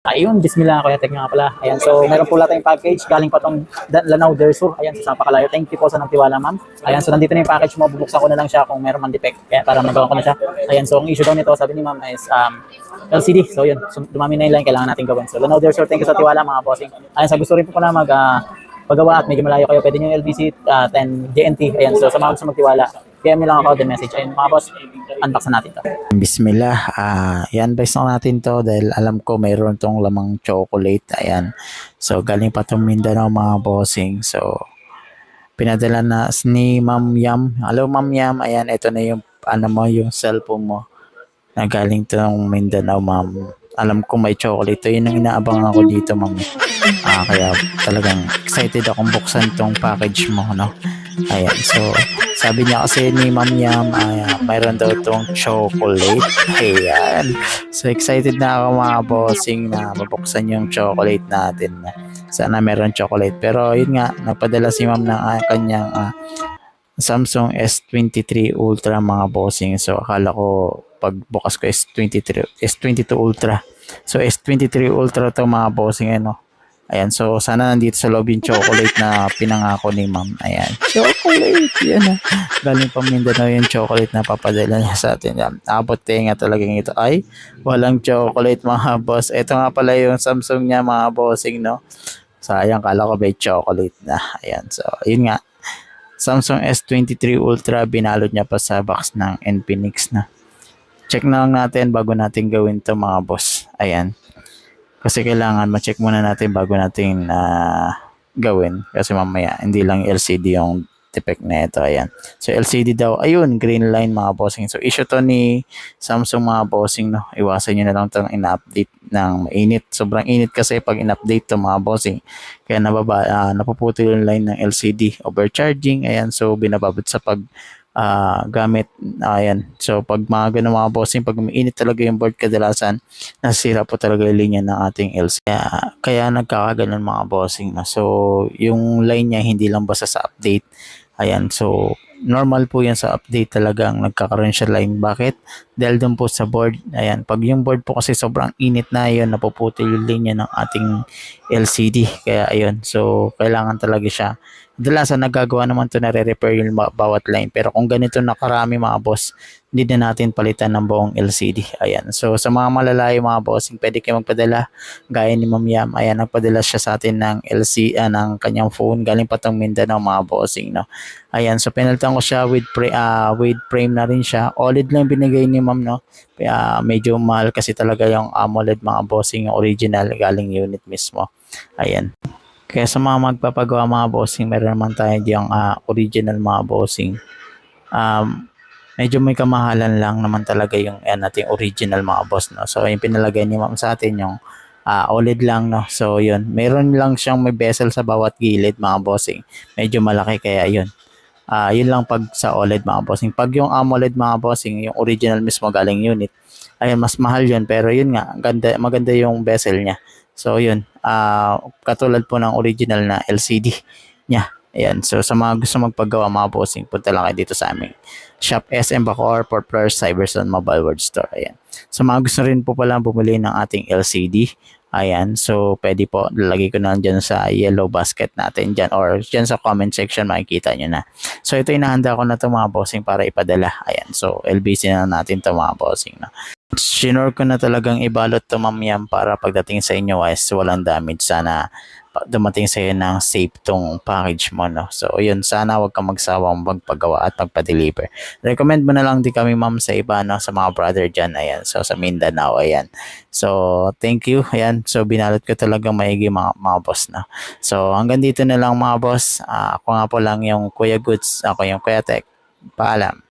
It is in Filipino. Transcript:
Ayun, bismillah, Kuya Tek nga pala. Ayan, so meron po tayong package. Galing pa tong Lanao del Sur. Ayan, sa Sapakalayo. Thank you po sa nagtiwala, ma'am. Ayan, so nandito na yung package mo. Bubuksan ko na lang siya kung meron man defect. Kaya para magawa ko na siya. Ayan, so ang issue daw nito, sabi ni ma'am, is LCD. So yun, so, dumami na yung line kailangan natin gawin. So Lanao del Sur, thank you sa tiwala, mga bossing. Ayan, sa gusto rin po pala pagawa at medyo malayo kayo, pwede nyo yung LBC 10 GNT. Ayan, so sa mga gusto magtiwala, PM nyo lang ako the message. Ayun, mga boss, unbox na natin to. Bismillah, i-unbox na natin to dahil alam ko mayroon tong lamang chocolate. Ayan, so galing pa tong Mindanao, mga bossing. So pinadala na ni Ma'am Yam. Hello Ma'am Yam, ayan, ito na yung ano mo, yung cellphone mo na galing tong Mindanao, ma'am. Alam ko may chocolate to, yun ang inaabangan ako dito, ma'am. Kaya talagang excited akong buksan tong package mo, no? Ayan, so sabi niya kasi ni Ma'am Yam, mayroon daw tong chocolate. Ayan, so excited na ako, mga bossing, na mabuksan yung chocolate natin. Sana meron chocolate, pero yun nga, nagpadala si Ma'am ng kanyang Samsung S23 Ultra, mga bossing. So akala ko pagbukas ko S22 Ultra. So S23 Ultra to, mga bossing, ano. Ayan, so sana nandito sa loob yung chocolate na pinangako ni ma'am. Ayan, chocolate, yan na. Galing pa Mindanao yung chocolate na papadala niya sa atin. Abot nga talagang ito. Ay, walang chocolate, mga boss. Ito nga pala yung Samsung niya, mga bossing, no. Sayang, kala ko may chocolate na. Ayan, so yun nga. Samsung S23 Ultra, binalot niya pa sa box ng Infinix na. Check na lang natin bago natin gawin to, mga boss. Ayan. Kasi kailangan ma-check muna natin bago natin gawin. Kasi mamaya, hindi lang LCD yung defect na ito. Ayan. So, LCD daw. Ayun, green line, mga bossing. So, issue to ni Samsung, mga bossing, no. Iwasan nyo na lang itong ina-update ng mainit. Sobrang init kasi pag in-update to, mga bossing. Kaya napuputol yung line ng LCD. Overcharging. Ayan. So, binababot sa gamit. Ayan. So, pag mga ganun, mga bossing, pag mainit talaga yung board, kadalasan, nasira po talaga yung linya ng ating LCD. Kaya nagkakaganon, mga bossing. No? So, yung line niya, hindi lang basta sa update. Ayan. So, normal po yan sa update, talagang nagkakaroon siya line. Bakit? Dahil doon po sa board. Ayan. Pag yung board po kasi sobrang init na, yun, napuputol yung linya ng ating LCD. Kaya, ayun. So, kailangan talaga siya. Kadalasan nagagawa naman to, nare-repair yung bawat line. Pero kung ganito nakarami, mga boss, hindi na natin palitan ng buong LCD. Ayan. So sa mga malalayo, mga bossing, pwede kayo magpadala. Gaya ni Ma'am Yam. Ayan, nagpadala siya sa atin ng ng kanyang phone. Galing pa tong Mindanao, mga bossing, no. Ayan. So pinalitan ko siya with frame na rin siya. OLED lang binigay ni Ma'am, no. Medyo mahal kasi talaga yung AMOLED, mga bossing, yung original galing unit mismo. Ayan. Kaya sa mga magpapagawa, mga bossing, meron naman tayo diyang original, mga bossing. Medyo may kamahalan lang naman talaga yung nating original, mga boss, no. So yung pinalagay ni ma'am sa atin yung OLED lang, no. So yun, meron lang siyang may bezel sa bawat gilid, mga bossing. Medyo malaki, kaya yun. Yun lang pag sa OLED, mga bossing. Pag yung AMOLED, mga bossing, yung original mismo galing unit, ayun, mas mahal yun. Pero yun nga, maganda yung bezel niya. So yun, katulad po ng original na LCD niya. Ayan, so sa mga gusto magpagawa, mga bossing, punta lang kayo dito sa aming shop SM Bacoor, 4th floor, Cyberzone Mobile World Store. Ayan. So mga gusto rin po pala bumili ng ating LCD. Ayan, so pwede po, lalagay ko na dyan sa yellow basket natin dyan, or dyan sa comment section, makikita nyo na. So ito, inahanda ko na ito, mga bossing, para ipadala. Ayan, so LBC na natin ito, mga bossing, no. Sinore ko na talagang ibalot to, Ma'am Yam, para pagdating sa inyo guys, walang damage. Sana dumating sa iyo ng safe tong package mo, no. So yun, sana wag kang magsawang magpagawa at magpa-deliver. Recommend mo na lang din kami, ma'am, sa iba, no, sa mga brother dyan. Ayan, so sa Mindanao. Ayan, so thank you. Ayan, so binalot ko talagang maigi, mga boss, no. So hanggang dito na lang, mga boss. Ako nga po lang yung Kuya Goods, ako yung Kuya Tek. Paalam.